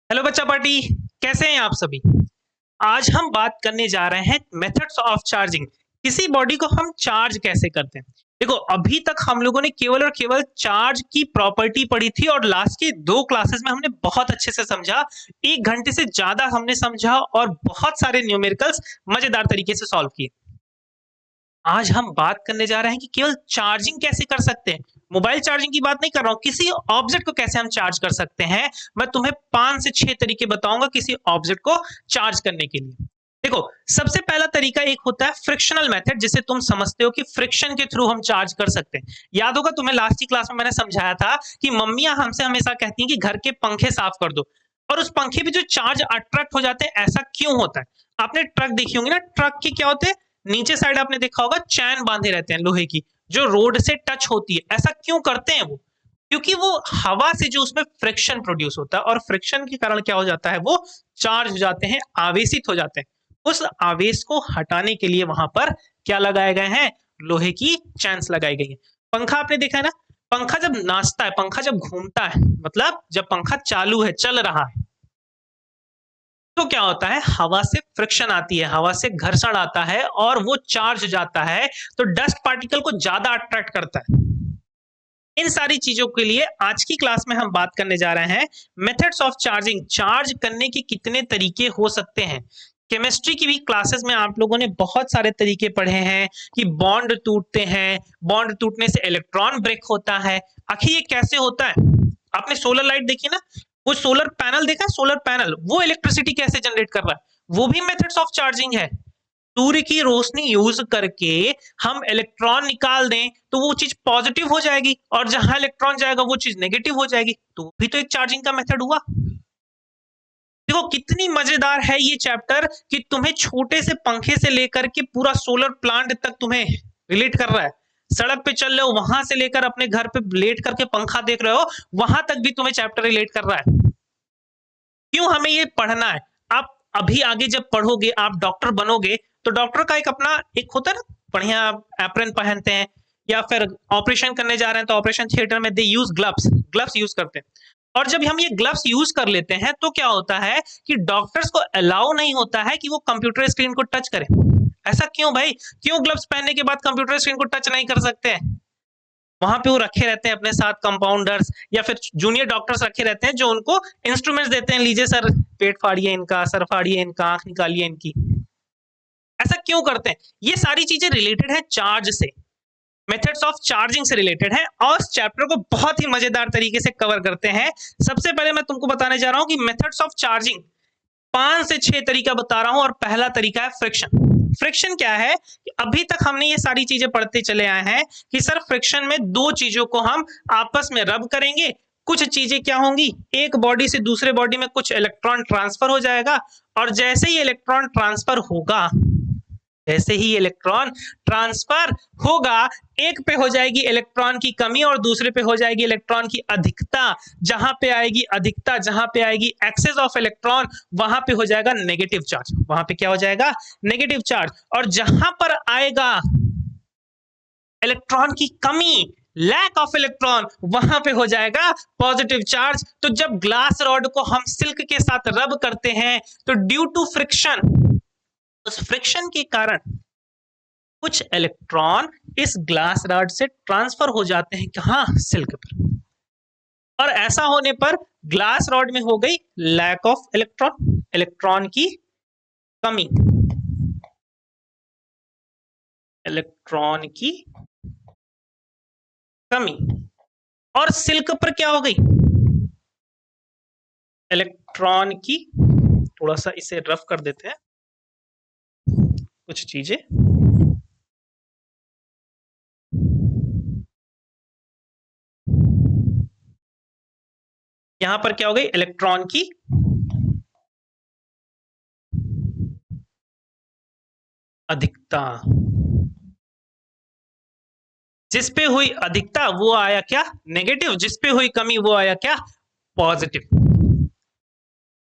Hello बच्चा party. कैसे हैं आप सभी। आज हम बात करने जा रहे हैं मेथड्स ऑफ चार्जिंग। किसी बॉडी को हम चार्ज कैसे करते हैं। देखो, अभी तक हम लोगों ने केवल और केवल चार्ज की प्रॉपर्टी पढ़ी थी और लास्ट की 2 क्लासेस में हमने बहुत अच्छे से समझा। 1 घंटे से ज्यादा हमने समझा और बहुत सारे न्यूमेरिकल्स मजेदार तरीके से सॉल्व किए। आज हम बात करने जा रहे हैं कि केवल चार्जिंग कैसे कर सकते हैं। मोबाइल चार्जिंग की बात नहीं कर रहा हूं, किसी ऑब्जेक्ट को कैसे हम चार्ज कर सकते हैं। मैं तुम्हें 5 से 6 तरीके बताऊंगा किसी ऑब्जेक्ट को चार्ज करने के लिए। देखो, सबसे पहला तरीका एक होता है फ्रिक्शनल मेथड, जिसे तुम समझते हो कि फ्रिक्शन के थ्रू हम चार्ज कर सकते हैं। याद होगा तुम्हें लास्ट की क्लास में मैंने समझाया था कि मम्मियां हमसे हमेशा कहती हैं कि घर के पंखे साफ कर दो, और उस पंखे पे जो चार्ज अट्रैक्ट हो जाते हैं, ऐसा क्यों होता है। आपने ट्रक देखी होंगी ना, ट्रक के क्या होते हैं, नीचे साइड आपने देखा होगा चैन बांधे रहते हैं लोहे की, जो रोड से टच होती है। ऐसा क्यों करते हैं वो, क्योंकि वो हवा से जो उसमें फ्रिक्शन प्रोड्यूस होता है, और फ्रिक्शन के कारण क्या हो जाता है, वो चार्ज हो जाते हैं, आवेशित हो जाते हैं। उस आवेश को हटाने के लिए वहां पर क्या लगाए गए हैं, लोहे की चैन्स लगाई गई है। पंखा आपने देखा है ना, पंखा जब नाचता है, पंखा जब घूमता है, मतलब जब पंखा चालू है, चल रहा है, तो क्या होता है, हवा से फ्रिक्शन आती है, हवा से घर्षण आता है और वो चार्ज जाता है, तो डस्ट पार्टिकल को ज्यादा अट्रैक्ट करता है। इन सारी चीजों के लिए आज की क्लास में हम बात करने जा रहे हैं मेथड्स ऑफ चार्जिंग। चार्ज करने के कितने तरीके हो सकते हैं। केमिस्ट्री की भी क्लासेस में आप लोगों ने बहुत सारे तरीके पढ़े हैं कि बॉन्ड टूटते हैं, बॉन्ड टूटने से इलेक्ट्रॉन ब्रेक होता है। आखिर ये कैसे होता है। आपने सोलर लाइट देखी ना, वो सोलर पैनल देखा, सोलर पैनल वो इलेक्ट्रिसिटी कैसे जनरेट कर रहा है, वो भी मेथड्स ऑफ चार्जिंग है। सूर्य की रोशनी यूज करके हम इलेक्ट्रॉन निकाल दें तो वो चीज पॉजिटिव हो जाएगी, और जहां इलेक्ट्रॉन जाएगा वो चीज नेगेटिव हो जाएगी, तो भी तो एक चार्जिंग का मेथड हुआ। देखो कितनी मजेदार है ये चैप्टर कि तुम्हें छोटे से पंखे से लेकर के पूरा सोलर प्लांट तक तुम्हें रिलेट कर रहा है। सड़क पे चल रहे हो, वहां से लेकर अपने घर पे लेट करके पंखा देख रहे हो, वहां तक भी तुम्हें चैप्टर रिलेट कर रहा है। क्यों हमें ये पढ़ना है। आप अभी आगे जब पढ़ोगे, आप डॉक्टर बनोगे, तो डॉक्टर का एक अपना एक होता है ना, बढ़िया एप्रन पहनते हैं, या फिर ऑपरेशन करने जा रहे हैं तो ऑपरेशन थिएटर में दे यूज ग्लव्स, ग्लव्स यूज करते हैं। और जब हम ये ग्लव्स यूज कर लेते हैं तो क्या होता है कि डॉक्टर्स को अलाउ नहीं होता है कि वो कंप्यूटर स्क्रीन को टच करें। ऐसा क्यों भाई, क्यों ग्लव्स पहनने के बाद कंप्यूटर स्क्रीन को टच नहीं कर सकते हैं। वहां पे वो रखे रहते हैं अपने साथ कंपाउंडर्स या फिर जूनियर डॉक्टर्स रखे रहते हैं, जो उनको इंस्ट्रूमेंट्स देते हैं, लीजिए सर पेट फाड़िए इनका, सर फाड़िए इनका, आंख निकालिए इनकी। ऐसा क्यों करते हैं। ये सारी चीजें रिलेटेड है चार्ज से, मेथड्स ऑफ चार्जिंग से रिलेटेड है, और इस चैप्टर को बहुत ही मजेदार तरीके से कवर करते हैं। सबसे पहले मैं तुमको बताने जा रहा हूं कि मेथड्स ऑफ चार्जिंग 5 से 6 तरीका बता रहा हूं, और पहला तरीका है फ्रिक्शन। फ्रिक्शन क्या है कि अभी तक हमने ये सारी चीजें पढ़ते चले आए हैं कि सर फ्रिक्शन में 2 चीजों को हम आपस में रब करेंगे, कुछ चीजें क्या होंगी, एक बॉडी से दूसरे बॉडी में कुछ इलेक्ट्रॉन ट्रांसफर हो जाएगा, और जैसे ही इलेक्ट्रॉन ट्रांसफर होगा, जैसे ही इलेक्ट्रॉन ट्रांसफर होगा, एक पे हो जाएगी इलेक्ट्रॉन की कमी और दूसरे पे हो जाएगी इलेक्ट्रॉन की अधिकता। जहां पे आएगी अधिकता, जहां पे आएगी एक्सेस ऑफ इलेक्ट्रॉन, वहां पे हो जाएगा नेगेटिव चार्ज, वहां पे क्या हो जाएगा, नेगेटिव चार्ज। और जहां पर आएगा इलेक्ट्रॉन की कमी, लैक ऑफ इलेक्ट्रॉन, वहां पे हो जाएगा पॉजिटिव चार्ज। तो जब ग्लास रॉड को हम सिल्क के साथ रब करते हैं, तो ड्यू टू फ्रिक्शन, उस फ्रिक्शन के कारण कुछ इलेक्ट्रॉन इस ग्लास रॉड से ट्रांसफर हो जाते हैं, कहां, सिल्क पर। और ऐसा होने पर ग्लास रॉड में हो गई लैक ऑफ इलेक्ट्रॉन, इलेक्ट्रॉन की कमी, इलेक्ट्रॉन की कमी। और सिल्क पर क्या हो गई, इलेक्ट्रॉन की, थोड़ा सा इसे रफ कर देते हैं कुछ चीजें। यहां पर क्या हो गई, इलेक्ट्रॉन की अधिकता, जिस पे हुई अधिकता वो आया क्या, नेगेटिव, जिस पे हुई कमी वो आया क्या, पॉजिटिव।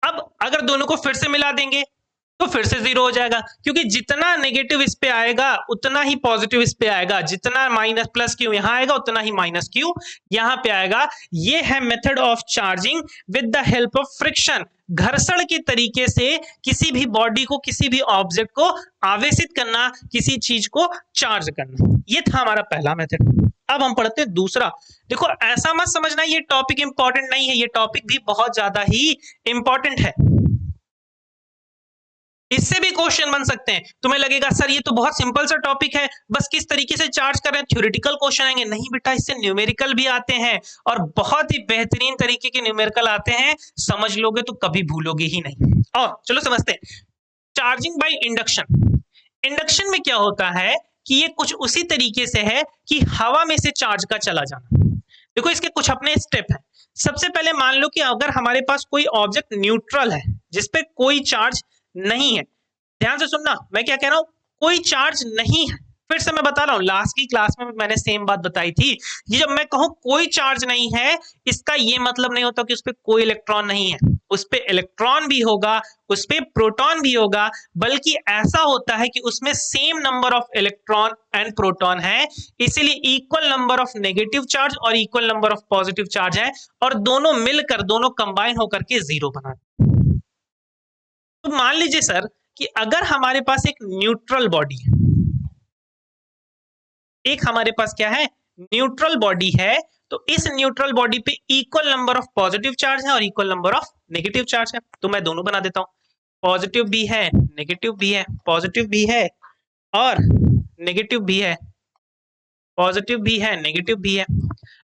अब अगर दोनों को फिर से मिला देंगे, तो फिर से जीरो हो जाएगा, क्योंकि जितना नेगेटिव इस पे आएगा उतना ही पॉजिटिव इस पे आएगा, जितना माइनस प्लस क्यू यहाँ आएगा उतना ही माइनस क्यू यहाँ पे आएगा। ये है method of charging with the help of friction. घर्षण के तरीके से किसी भी बॉडी को, किसी भी ऑब्जेक्ट को आवेशित करना, किसी चीज को चार्ज करना। ये था हमारा पहला मेथड। अब हम पढ़ते हैं दूसरा। देखो ऐसा मत समझना ये टॉपिक इंपॉर्टेंट नहीं है, ये टॉपिक भी बहुत ज्यादा ही इंपॉर्टेंट है। इससे भी क्वेश्चन बन सकते हैं। तुम्हें लगेगा सर ये तो बहुत सिंपल सा टॉपिक है, बस किस तरीके से चार्ज कर रहे हैं, थ्योरेटिकल क्वेश्चन आएंगे। नहीं बेटा, इससे न्यूमेरिकल भी आते हैं और बहुत ही बेहतरीन तरीके के न्यूमेरिकल आते हैं। समझ लोगे तो कभी भूलोगे ही नहीं। और चलो समझते हैं चार्जिंग बाय इंडक्शन। इंडक्शन में क्या होता है कि ये कुछ उसी तरीके से है कि हवा में से चार्ज का चला जाना। देखो इसके कुछ अपने स्टेप हैं। सबसे पहले मान लो कि अगर हमारे पास कोई ऑब्जेक्ट न्यूट्रल है जिसपे कोई चार्ज नहीं है, ध्यान से सुनना मैं क्या कह रहा हूं, कोई चार्ज नहीं है। फिर से मैं बता रहा हूं, लास्ट की क्लास में मैंने सेम बात बताई थी। ये जब मैं कहूं कोई चार्ज नहीं है, इसका ये मतलब नहीं होता कि उस पर कोई इलेक्ट्रॉन नहीं है। उस पे इलेक्ट्रॉन भी होगा, उस पे प्रोटॉन भी होगा, बल्कि ऐसा होता है कि उसमें same number of electron and proton है, इसीलिए equal number of negative charge और equal number of positive charge है, और दोनों मिलकर, दोनों कंबाइन होकर के जीरो बनाते हैं। तो मान लीजिए सर कि अगर हमारे पास एक न्यूट्रल बॉडी है, एक हमारे पास क्या है, न्यूट्रल बॉडी है, तो इस न्यूट्रल बॉडी पे equal number of positive charge है और equal number of negative charge है। तो मैं दोनों बना देता हूं, पॉजिटिव भी है नेगेटिव भी है, पॉजिटिव भी है और नेगेटिव भी है, पॉजिटिव भी है नेगेटिव भी है।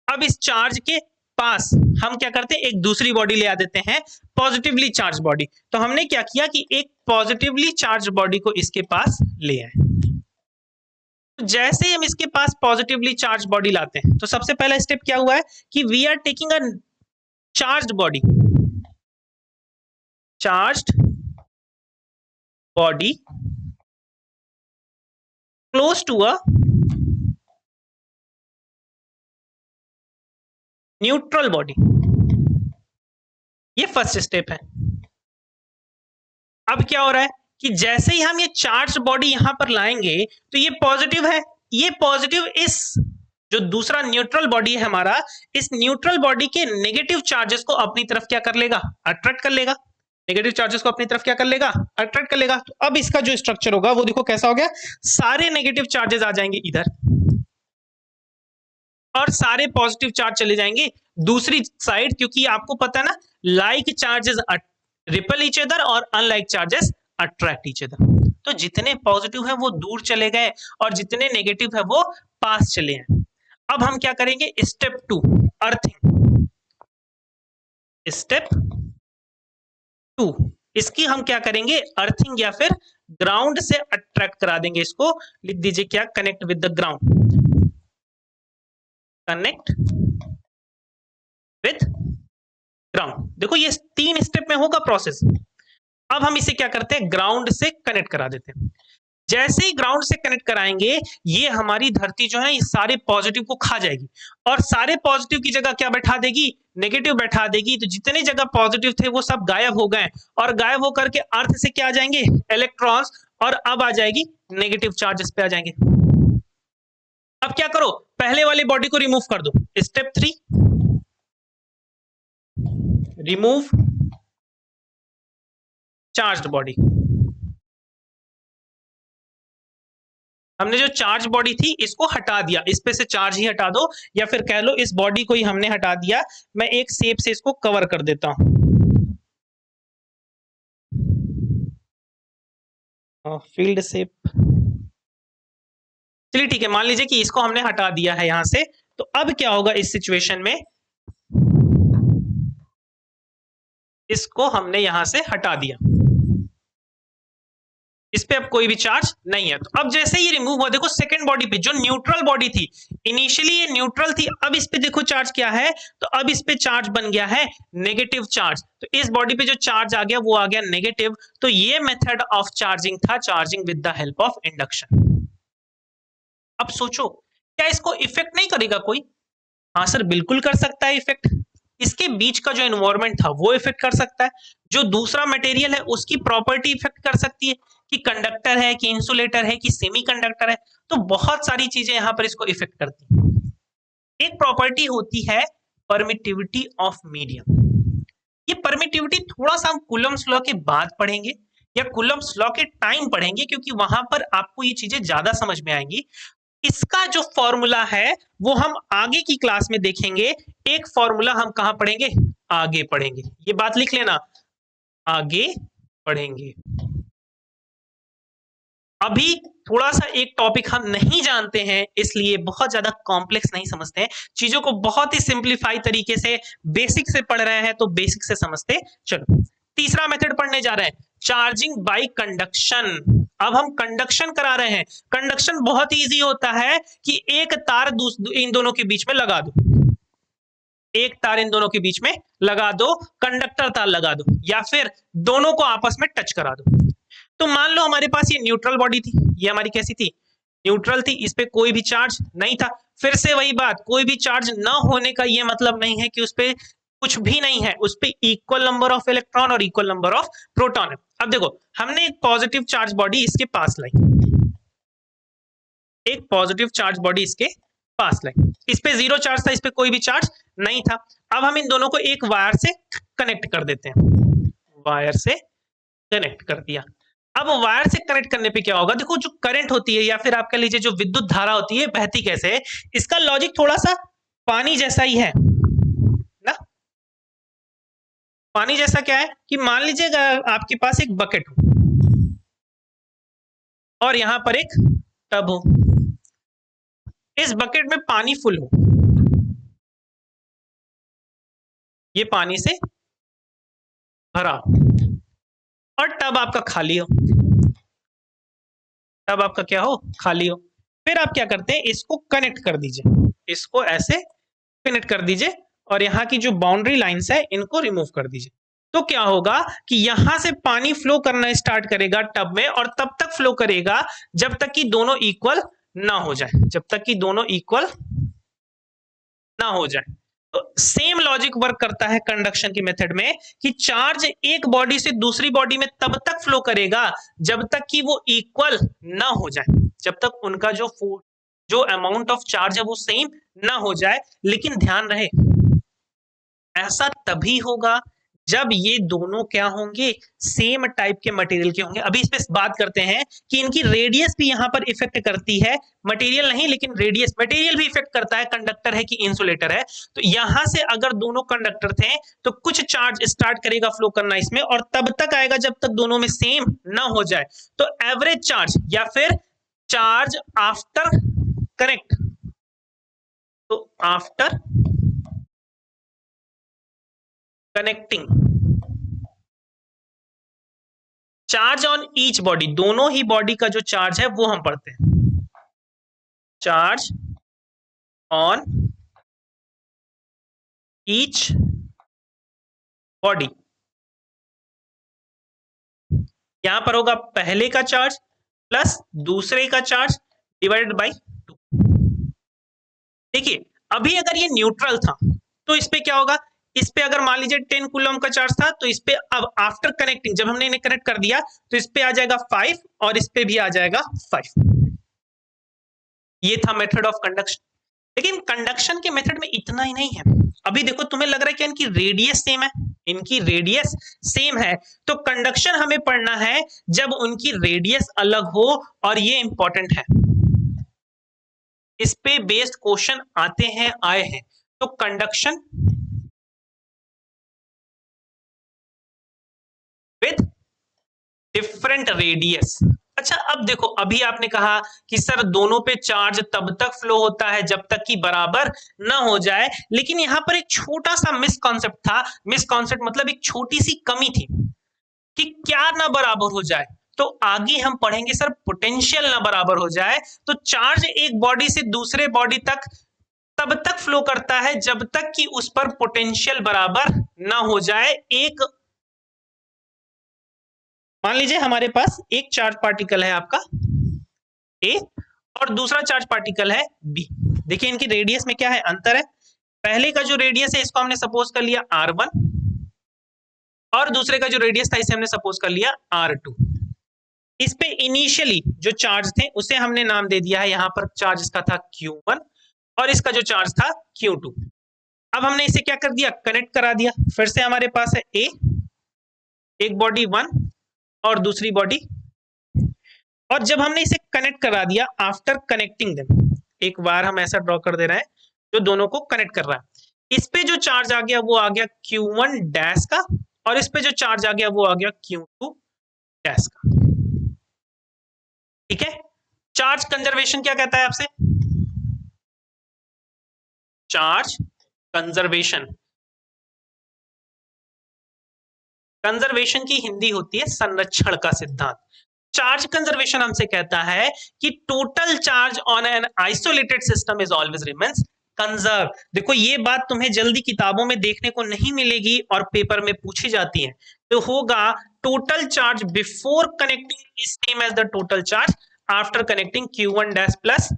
अब इस चार्ज के पास हम क्या करते हैं, एक दूसरी बॉडी ले आ देते हैं, पॉजिटिवली चार्ज बॉडी। तो हमने क्या किया कि एक पॉजिटिवली चार्ज बॉडी को इसके पास ले आए। जैसे ही हम इसके पास पॉजिटिवली चार्ज बॉडी लाते हैं, तो सबसे पहला स्टेप क्या हुआ है कि we are taking a charged body, charged body close to a neutral body. ये फर्स्ट स्टेप है। अब क्या हो रहा है कि जैसे ही हम ये चार्ज बॉडी यहां पर लाएंगे, तो ये पॉजिटिव है, ये पॉजिटिव इस जो दूसरा न्यूट्रल बॉडी है हमारा, इस न्यूट्रल बॉडी के नेगेटिव चार्जेस को अपनी तरफ क्या कर लेगा, अट्रैक्ट कर लेगा। नेगेटिव चार्जेस को अपनी तरफ क्या कर लेगा, अट्रैक्ट कर लेगा। तो अब इसका जो स्ट्रक्चर होगा वो देखो कैसा हो गया, सारे नेगेटिव चार्जेस आ जाएंगे इधर और सारे पॉजिटिव चार्ज चले जाएंगे दूसरी साइड, क्योंकि आपको पता है ना, like charges repel each other और unlike charges attract each other. तो जितने पॉजिटिव है वो दूर चले गए और जितने नेगेटिव है वो पास चले हैं। अब हम क्या करेंगे, स्टेप 2 अर्थिंग। स्टेप 2 इसकी हम क्या करेंगे, अर्थिंग या फिर ग्राउंड से अट्रैक्ट करा देंगे। इसको लिख दीजिए क्या, connect with the ground, connect with ground. देखो ये 3 स्टेप में होगा प्रोसेस। अब हम इसे क्या करते हैं, ग्राउंड से कनेक्ट करा देते हैं। जैसे ही ग्राउंड से कनेक्ट कराएंगे, ये हमारी धरती जो है ये सारे पॉजिटिव को खा जाएगी और सारे पॉजिटिव की जगह क्या बैठा देगी, नेगेटिव बैठा देगी। तो जितने जगह पॉजिटिव थे वो सब गायब हो गए और गायब होकर के अर्थ से क्या आ जाएंगे, इलेक्ट्रॉन्स, और अब आ जाएगी नेगेटिव चार्जेस पे आ जाएंगे। अब क्या करो, पहले वाली बॉडी को रिमूव कर दो। Step 3 remove charged body. हमने जो चार्ज बॉडी थी इसको हटा दिया, इस पे से चार्ज ही हटा दो, या फिर कह लो इस बॉडी को ही हमने हटा दिया। मैं एक शेप से इसको कवर कर देता हूं, फील्ड शेप। चलिए ठीक है, मान लीजिए कि इसको हमने हटा दिया है यहां से। तो अब क्या होगा इस सिचुएशन में, इसको हमने यहां से हटा दिया, इस पे अब कोई भी चार्ज नहीं है। तो अब जैसे ये रिमूव हुआ, देखो सेकंड बॉडी पे जो न्यूट्रल बॉडी थी, इनिशियली ये न्यूट्रल थी, अब इस पे देखो चार्ज क्या है, तो अब इस पे चार्ज बन गया है नेगेटिव चार्ज। तो इस बॉडी पे जो चार्ज आ गया वो आ गया नेगेटिव। तो ये मेथड ऑफ चार्जिंग था, charging with the help of induction. अब सोचो क्या इसको इफेक्ट नहीं करेगा कोई? हाँ सर बिल्कुल कर सकता है इफेक्ट। इसके बीच का जो एनवायरनमेंट था वो इफेक्ट कर सकता है, जो दूसरा मटेरियल है उसकी प्रॉपर्टी इफेक्ट कर सकती है कि कंडक्टर है कि इंसुलेटर है कि सेमीकंडक्टर है, तो बहुत सारी चीजें यहाँ पर इसको इफेक्ट करती है। एक प्रॉपर्टी होती है परमिटिविटी ऑफ मीडियम। ये परमिटिविटी थोड़ा सा हम कूलम्स लॉ के बाद पढ़ेंगे या कूलम्स लॉ के टाइम पढ़ेंगे, क्योंकि वहां पर आपको ये चीजें ज्यादा समझ में आएंगी। इसका जो फॉर्मूला है वो हम आगे की क्लास में देखेंगे। एक फॉर्मूला हम कहां पढ़ेंगे? आगे पढ़ेंगे, ये बात लिख लेना, आगे पढ़ेंगे। अभी थोड़ा सा एक टॉपिक हम नहीं जानते हैं, इसलिए बहुत ज्यादा कॉम्प्लेक्स नहीं समझते हैं चीजों को, बहुत ही सिंप्लीफाई तरीके से बेसिक से पढ़ रहे हैं तो बेसिक से समझते। चलो तीसरा मेथड पढ़ने जा रहे हैं, चार्जिंग बाय कंडक्शन। अब हम कंडक्शन करा रहे हैं। कंडक्शन बहुत इजी होता है कि एक तार इन दोनों के बीच में लगा दो, एक तार इन दोनों के बीच में लगा दो, कंडक्टर तार लगा दो, या फिर दोनों को आपस में टच करा दो। तो मान लो हमारे पास ये न्यूट्रल बॉडी थी, ये हमारी कैसी थी? न्यूट्रल थी, इस पे कोई भी चार्ज नहीं था। फिर से वही बात, कोई भी चार्ज ना होने का ये मतलब नहीं है कि उस पे कुछ भी नहीं है, उस पे इक्वल नंबर ऑफ इलेक्ट्रॉन और इक्वल नंबर ऑफ प्रोटॉन है। अब देखो हमने एक पॉजिटिव चार्ज बॉडी इसके पास लाई, एक पॉजिटिव चार्ज बॉडी इसके पास लाई, इस पे जीरो चार्ज था, इस पे कोई भी चार्ज नहीं था। अब हम इन दोनों को एक वायर से कनेक्ट कर देते हैं, वायर से कनेक्ट कर दिया। अब वायर से कनेक्ट करने पे क्या होगा? देखो जो करंट होती है या फिर आप कह लीजिए जो विद्युत धारा होती है, बहती कैसे है? इसका लॉजिक थोड़ा सा पानी जैसा ही है ना। पानी जैसा क्या है कि मान लीजिएगा आपके पास एक बकेट हो और यहां पर एक टब हो, इस बकेट में पानी फुल हो, ये पानी से भरा और टब आपका खाली हो, टब आपका क्या हो? खाली हो। फिर आप क्या करते हैं? इसको कनेक्ट कर दीजिए, इसको ऐसे कनेक्ट कर दीजिए और यहाँ की जो बाउंड्री लाइंस है इनको रिमूव कर दीजिए। तो क्या होगा कि यहां से पानी फ्लो करना स्टार्ट करेगा टब में, और तब तक फ्लो करेगा जब तक कि दोनों इक्वल ना हो जाए, जब तक कि दोनों इक्वल ना हो जाए। तो सेम लॉजिक वर्क करता है कंडक्शन की मेथड में कि चार्ज एक बॉडी से दूसरी बॉडी में तब तक फ्लो करेगा जब तक कि वो इक्वल ना हो जाए, जब तक उनका जो अमाउंट ऑफ चार्ज है वो सेम ना हो जाए। लेकिन ध्यान रहे ऐसा तभी होगा जब ये दोनों क्या होंगे? सेम टाइप के मटेरियल के होंगे। अभी इस पे बात करते हैं कि इनकी रेडियस भी यहां पर इफेक्ट करती है, मटेरियल नहीं लेकिन रेडियस, मटेरियल भी इफेक्ट करता है, कंडक्टर है कि इंसुलेटर है। तो यहां से अगर दोनों कंडक्टर थे तो कुछ चार्ज स्टार्ट करेगा फ्लो करना इसमें, और तब तक आएगा जब तक दोनों में सेम ना हो जाए। तो एवरेज चार्ज या फिर चार्ज आफ्टर कनेक्ट, तो after connecting charge on each body, दोनों ही बॉडी का जो चार्ज है वो हम पढ़ते हैं, चार्ज ऑन ईच बॉडी। यहां पर होगा पहले का चार्ज प्लस दूसरे का चार्ज डिवाइडेड बाय 2। देखिए अभी अगर ये न्यूट्रल था तो इस पे क्या होगा? इस पे अगर मान लीजिए 10 कूलम का चार्ज था तो इस पे अब आफ्टर कनेक्टिंग जब हमने इन्हें कनेक्ट कर दिया तो इस पे आ जाएगा 5 और इस पे भी आ जाएगा 5। ये था मेथड ऑफ कंडक्शन। लेकिन कंडक्शन के मेथड में इतना ही नहीं है। अभी देखो तुम्हें लग रहा है कि इनकी रेडियस सेम है, इनकी रेडियस सेम है, तो कंडक्शन हमें पढ़ना है जब उनकी रेडियस अलग हो, और ये इंपॉर्टेंट है, इस पे बेस्ड क्वेश्चन आते हैं, आए हैं। तो कंडक्शन विद डिफरेंट रेडियस। अच्छा अब देखो अभी आपने कहा कि सर दोनों पे चार्ज तब तक फ्लो होता है जब तक कि बराबर ना हो जाए, लेकिन यहां पर एक छोटा सा मिसकॉन्सेप्ट था। मिसकॉन्सेप्ट मतलब एक छोटी सी कमी थी कि क्या ना बराबर हो जाए। तो आगे हम पढ़ेंगे सर पोटेंशियल ना बराबर हो जाए। तो चार्ज एक बॉडी से दूसरे बॉडी तक तब तक फ्लो करता है जब तक कि उस पर पोटेंशियल बराबर ना हो जाए। एक मान लीजिए हमारे पास एक चार्ज पार्टिकल है आपका ए और दूसरा चार्ज पार्टिकल है बी। देखिए इनकी रेडियस में क्या है? अंतर है। पहले का जो रेडियस है इसको हमने सपोज कर लिया R1 और दूसरे का जो रेडियस था इसे हमने सपोज कर लिया R2। इस पे इनिशियली जो चार्ज थे उसे हमने नाम दे दिया है, यहां पर चार्ज इसका था Q1 और इसका जो चार्ज था Q2। अब हमने इसे क्या कर दिया, कनेक्ट करा दिया। फिर से हमारे पास है A, एक बॉडी 1 और दूसरी बॉडी, और जब हमने इसे कनेक्ट करा दिया आफ्टर कनेक्टिंग देम, एक बार हम ऐसा ड्रॉ कर दे रहे हैं जो दोनों को कनेक्ट कर रहा है। इस पे जो चार्ज आ गया वो आ गया Q1 डैश का और इस पे जो चार्ज आ गया वो आ गया Q2 डैश का। ठीक है, चार्ज कंजर्वेशन क्या कहता है आपसे, चार्ज कंजर्वेशन, कंजर्वेशन की हिंदी होती है संरक्षण का सिद्धांत। चार्ज कंजर्वेशन हमसे कहता है कि total charge on an isolated system is always remains conserve. देखो ये बात तुम्हें जल्दी किताबों में देखने को नहीं मिलेगी और पेपर में पूछी जाती है, तो होगा total charge before connecting is same as the total charge after connecting Q1 dash plus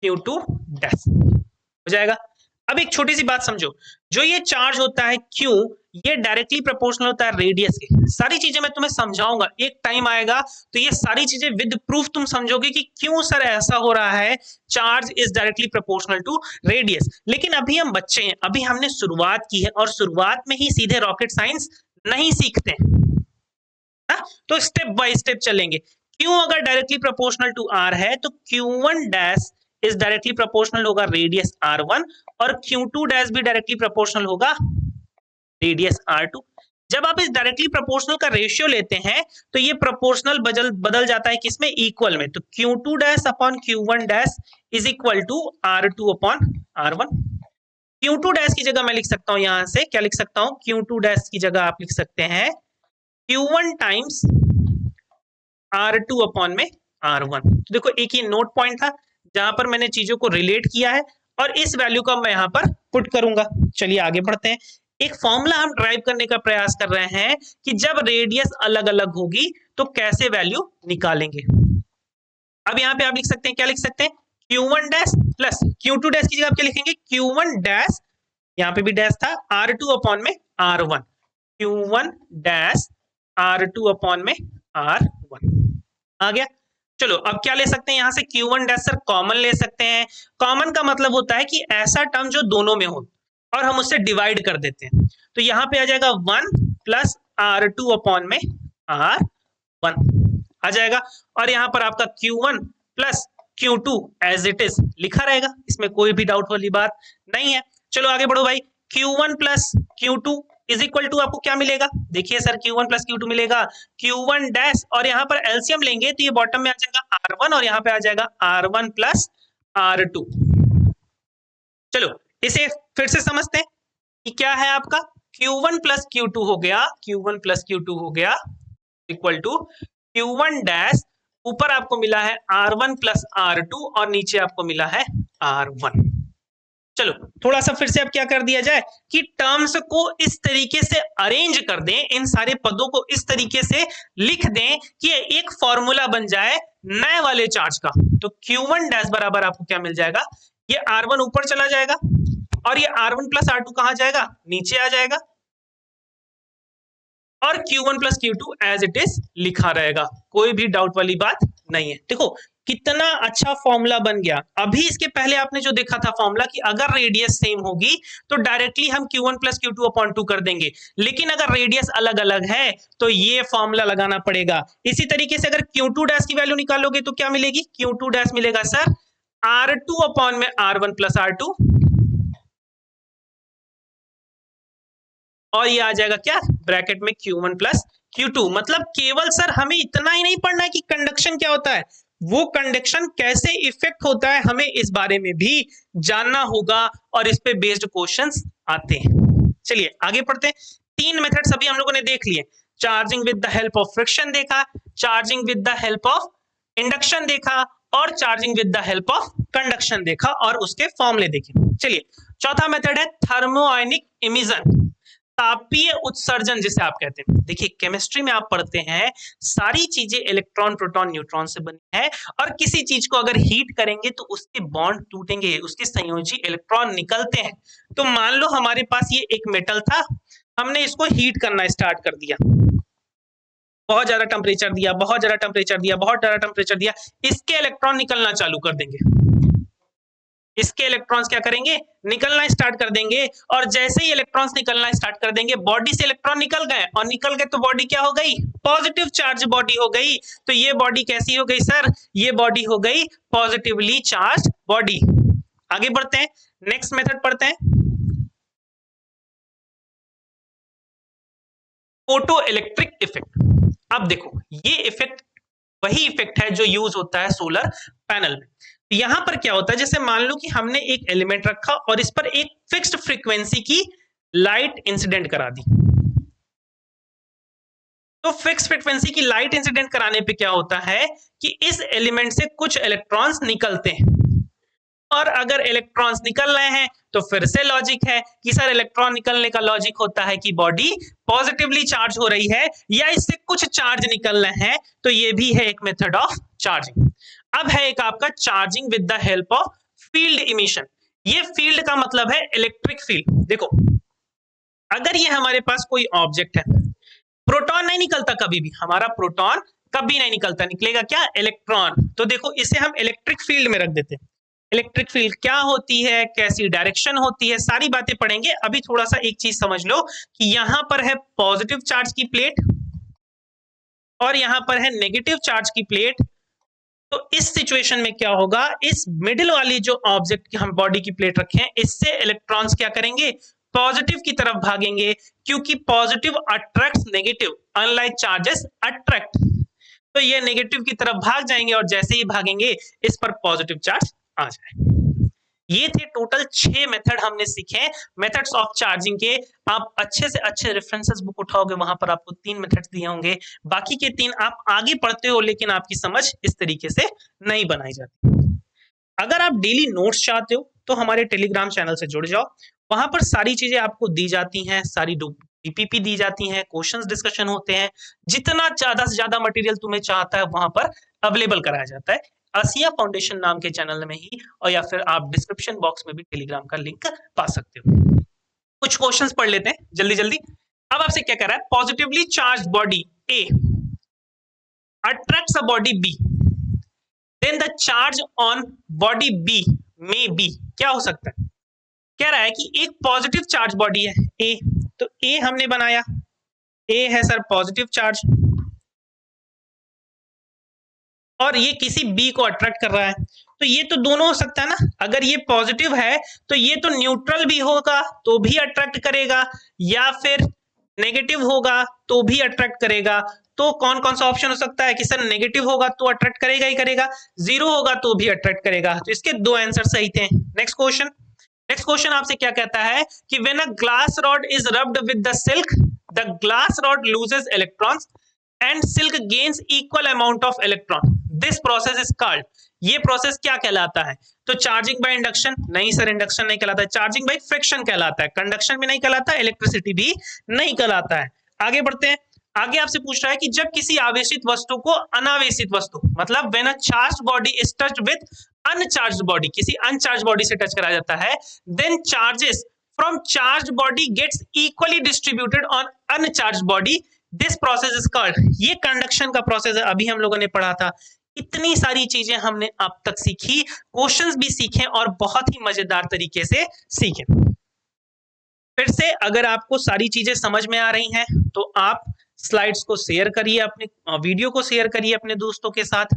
Q2 dash, हो जाएगा। अब एक छोटी सी बात समझो, जो ये चार्ज होता है Q, ये डायरेक्टली प्रोपोर्शनल होता है रेडियस के। सारी चीजें मैं तुम्हें समझाऊंगा, एक टाइम आएगा तो ये सारी चीजें विद प्रूफ तुम समझोगे कि क्यों सर ऐसा हो रहा है, charge is directly proportional to radius. लेकिन अभी हम बच्चे हैं, अभी हमने शुरुआत की है और शुरुआत में ही सीधे रॉकेट साइंस नहीं सीखते, तो स्टेप बाय स्टेप चलेंगे। क्यों अगर डायरेक्टली प्रोपोर्शनल टू R है तो Q1 dash is directly proportional होगा रेडियस R1 और Q2 डैश भी डायरेक्टली प्रोपोर्शनल होगा रेडियस R2। जब आप इस डायरेक्टली प्रोपोर्शनल का रेशियो लेते हैं तो ये प्रोपोर्शनल बदल जाता है किसमें, इक्वल में। तो Q2 dash upon Q1 dash is equal to R2 upon R1। Q2 dash की जगह मैं लिख सकता हूं, यहां से क्या लिख सकता हूं, Q2 डैश की जगह आप लिख सकते हैं Q1 टाइम्स R2 अपॉन में R1। तो देखो एक ये नोट पॉइंट था जहां पर मैंने चीजों को रिलेट किया है और इस वैल्यू को मैं यहां पर पुट करूंगा। चलिए आगे बढ़ते हैं। एक फॉर्मूला हम ड्राइव करने का प्रयास कर रहे हैं कि जब रेडियस अलग अलग होगी तो कैसे वैल्यू निकालेंगे। अब यहाँ पे आप लिख सकते हैं, क्या लिख सकते हैं, Q1 dash plus Q2 dash की जगह आप क्या लिखेंगे, Q1 डैश, यहाँ पे भी डैश था, R2 अपॉन में R1, Q1 dash R2 upon में R1 आ गया। चलो अब क्या ले सकते हैं, यहां से Q1 डैश सर कॉमन ले सकते हैं। कॉमन का मतलब होता है कि ऐसा टर्म जो दोनों में हो और हम उससे डिवाइड कर देते हैं। तो यहां पे आ जाएगा 1 प्लस R2 अपॉन में R1 आ जाएगा और यहां पर आपका Q1 plus Q2 as it is लिखा रहेगा, इसमें कोई भी डाउट वाली बात नहीं है। चलो आगे बढ़ो भाई, Q1 plus Q2 is equal to आपको क्या मिलेगा, देखिए सर Q1 प्लस Q2 मिलेगा Q1 डैश और यहाँ पर एलसीएम लेंगे तो ये बॉटम में आ जाएगा R1 और यहाँ पे आ जाएगा R1 प्लस R2। चलो इसे फिर से समझते हैं कि क्या है आपका, Q1 प्लस Q2 हो गया, Q1 प्लस Q2 हो गया इक्वल टू Q1 डैश, ऊपर आपको मिला है R1 प्लस R2 और नीचे आपको मिला है R1। चलो थोड़ा सा फिर से अब क्या कर दिया जाए कि टर्म्स को इस तरीके से अरेंज कर दें, इन सारे पदों को इस तरीके से लिख दें कि एक फॉर्मूला बन जाए नए वाले चार्ज का। तो Q1 डैश बराबर आपको क्या मिल जाएगा, ये R1 ऊपर चला जाएगा और ये R1 प्लस R2 कहां जाएगा, नीचे आ जाएगा और Q1 plus Q2 as it is लिखा रहेगा, कोई भी डाउट वाली बात नहीं है। देखो कितना अच्छा फॉर्मूला बन गया। अभी इसके पहले आपने जो देखा था फॉर्मूला कि अगर रेडियस सेम होगी तो डायरेक्टली हम Q1 प्लस Q2 अपॉन 2 कर देंगे, लेकिन अगर रेडियस अलग अलग है तो ये फॉर्मूला लगाना पड़ेगा। इसी तरीके से अगर Q2 डैश की वैल्यू निकालोगे तो क्या मिलेगी, Q2 डैश मिलेगा सर R2 अपॉन में R1 प्लस R2 और ये आ जाएगा क्या ब्रैकेट में Q1 प्लस Q2। मतलब केवल सर हमें इतना ही नहीं पढ़ना है कि कंडक्शन क्या होता है, वो कंडक्शन कैसे इफेक्ट होता है हमें इस बारे में भी जानना होगा और इस पे बेस्ड क्वेश्चंस आते हैं। चलिए आगे पढ़ते हैं। 3 मेथड्स अभी हम लोगों ने देख लिए, charging with the help of friction देखा, charging with the help of induction देखा और charging with the help of conduction देखा और उसके फॉर्मूले देखे। चलिए चौथा मेथड है थर्मोआयनिक इमिशन। तापीय उत्सर्जन जिसे आप कहते हैं। देखिए केमिस्ट्री में आप पढ़ते हैं सारी चीजें इलेक्ट्रॉन प्रोटॉन न्यूट्रॉन से बनी है, और किसी चीज को अगर हीट करेंगे तो उसके बॉन्ड टूटेंगे, उसके संयोजी इलेक्ट्रॉन निकलते हैं। तो मान लो हमारे पास ये एक मेटल था, हमने इसको हीट करना स्टार्ट कर दिया, बहुत ज्यादा टेम्परेचर दिया, बहुत ज्यादा टेम्परेचर दिया, बहुत ज्यादा टेम्परेचर दिया, इसके इलेक्ट्रॉन निकलना चालू कर देंगे। इसके इलेक्ट्रॉन्स क्या करेंगे, निकलना स्टार्ट कर देंगे, और जैसे ही इलेक्ट्रॉन्स निकलना स्टार्ट कर देंगे, बॉडी से इलेक्ट्रॉन निकल गए, और निकल गए तो बॉडी क्या हो गई, पॉजिटिव चार्ज बॉडी हो गई। तो ये बॉडी कैसी हो गई सर, ये बॉडी हो गई पॉजिटिवली चार्ज बॉडी। आगे बढ़ते हैं, नेक्स्ट मेथड पढ़ते हैं, फोटो इलेक्ट्रिक इफेक्ट। अब देखो ये इफेक्ट वही इफेक्ट है जो यूज होता है सोलर पैनल में। यहां पर क्या होता है, जैसे मान लो कि हमने एक एलिमेंट रखा और इस पर एक फिक्स्ड फ्रीक्वेंसी की लाइट इंसिडेंट करा दी। तो फिक्स फ्रीक्वेंसी की लाइट इंसिडेंट कराने पे क्या होता है कि इस एलिमेंट से कुछ इलेक्ट्रॉन्स निकलते हैं, और अगर इलेक्ट्रॉन्स निकल रहे हैं तो फिर से लॉजिक है कि सर इलेक्ट्रॉन निकलने का लॉजिक होता है कि बॉडी पॉजिटिवली चार्ज हो रही है या इससे कुछ चार्ज निकल रहे हैं, तो ये भी है एक मेथड ऑफ चार्जिंग। अब है एक आपका charging with the help of field emission. ये फील्ड का मतलब है इलेक्ट्रिक फील्ड। देखो अगर ये हमारे पास कोई ऑब्जेक्ट है, प्रोटॉन नहीं निकलता कभी भी, हमारा प्रोटॉन कभी नहीं निकलता, निकलेगा क्या, इलेक्ट्रॉन। तो देखो इसे हम इलेक्ट्रिक फील्ड में रख देते हैं। इलेक्ट्रिक फील्ड क्या होती है, कैसी डायरेक्शन होती है, सारी बातें पढ़ेंगे। अभी थोड़ा सा एक चीज समझ लो कि यहां पर है पॉजिटिव चार्ज की प्लेट और यहां पर है नेगेटिव चार्ज की प्लेट। तो इस सिचुएशन में क्या होगा, इस मिडिल वाली जो ऑब्जेक्ट की हम बॉडी की प्लेट रखे हैं, इससे इलेक्ट्रॉन्स क्या करेंगे, पॉजिटिव की तरफ भागेंगे, क्योंकि positive attracts negative, unlike charges attract. तो ये नेगेटिव की तरफ भाग जाएंगे और जैसे ही भागेंगे इस पर पॉजिटिव चार्ज आ जाए। ये थे टोटल 6 मेथड हमने सीखे मेथड्स ऑफ चार्जिंग के। आप अच्छे से अच्छे रेफरेंसेस बुक उठाओगे, वहां पर आपको 3 मेथड्स दिए होंगे, बाकी के 3 आप आगे पढ़ते हो लेकिन आपकी समझ इस तरीके से नहीं बनाई जाती। अगर आप डेली नोट्स चाहते हो तो हमारे टेलीग्राम चैनल से जुड़ जाओ, वहां पर सारी चीजें आपको दी जाती हैं, सारी डीपीपी दी जाती हैं, क्वेश्चंस डिस्कशन होते हैं, जितना ज्यादा से ज्यादा मटेरियल तुम्हें चाहता है वहां पर अवेलेबल कराया जाता है आसिया फाउंडेशन नाम के चैनल में ही, और या फिर आप डिस्क्रिप्शन बॉक्स में भी टेलीग्राम का लिंक पा सकते हो। कुछ क्वेश्चंस पढ़ लेते हैं जल्दी जल्दी। अब आपसे क्या कह रहा है, positively charge body A attracts a body B, then the charge on body B may be, क्या हो सकता है, कह रहा है कि एक पॉजिटिव चार्ज बॉडी है ए, तो ए हमने बनाया, ए है सर पॉजिटिव चार्ज, और ये किसी बी को अट्रैक्ट कर रहा है, तो ये तो दोनों हो सकता है ना। अगर ये पॉजिटिव है तो ये तो न्यूट्रल भी होगा तो भी अट्रैक्ट करेगा, या फिर नेगेटिव होगा तो भी अट्रैक्ट करेगा। तो कौन कौन सा ऑप्शन हो सकता है कि सर नेगेटिव होगा तो अट्रैक्ट करेगा ही करेगा, जीरो होगा तो भी अट्रैक्ट करेगा। तो इसके 2 आंसर सही थे। नेक्स्ट क्वेश्चन आपसे क्या कहता है कि when a glass rod is rubbed with the silk, the glass rod loses electrons and silk gains equal amount of electron, this process is called, ये प्रोसेस क्या कहलाता है। तो चार्जिंग बाय इंडक्शन, नहीं सर इंडक्शन नहीं कहलाता है, charging by friction कहलाता है, कंडक्शन भी नहीं कहलाता, इलेक्ट्रिसिटी भी नहीं कहलाता है। आगे बढ़ते हैं, आगे आपसे पूछ रहा है कि जब किसी आवेशित वस्तु को अनावेशित वस्तु, मतलब when a charged body is touched with uncharged body, किसी अनचार्ज्ड बॉडी से टच कराया जाता है, then charges from charged body gets equally distributed on uncharged body, this process is called, ये कंडक्शन का प्रोसेस है, अभी हम लोगों ने पढ़ा था। इतनी सारी चीजें हमने अब तक सीखी, क्वेश्चंस भी सीखे और बहुत ही मजेदार तरीके से सीखे। फिर से अगर आपको सारी चीजें समझ में आ रही हैं तो आप स्लाइड्स को शेयर करिए, अपने वीडियो को शेयर करिए अपने दोस्तों के साथ,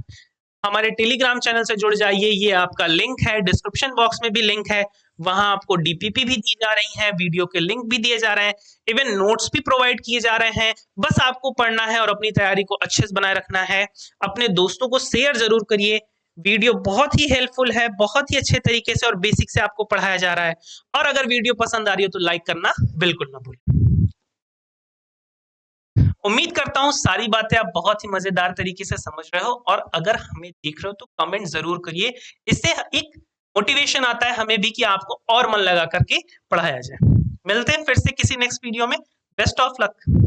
हमारे टेलीग्राम चैनल से जुड़ जाइए, ये आपका लिंक है, डिस्क्रिप्शन बॉक्स में भी लिंक है, वहां आपको डीपीपी भी दी जा रही है, वीडियो के लिंक भी दिए जा रहे हैं, इवन नोट्स भी प्रोवाइड किए जा रहे हैं। बस आपको पढ़ना है और अपनी तैयारी को अच्छे से बनाए रखना है। अपने दोस्तों को शेयर जरूर करिए, वीडियो बहुत ही हेल्पफुल है, बहुत ही अच्छे तरीके से और बेसिक से आपको पढ़ाया जा रहा है। और अगर वीडियो पसंद आ रही हो तो लाइक करना बिल्कुल ना भूलें। उम्मीद करता हूं सारी बातें आप बहुत ही मजेदार तरीके से समझ रहे हो, और अगर हमें देख रहे हो तो कमेंट जरूर करिए, इससे एक मोटिवेशन आता है हमें भी कि आपको और मन लगा करके पढ़ाया जाए। मिलते हैं फिर से किसी नेक्स्ट वीडियो में, बेस्ट ऑफ लक।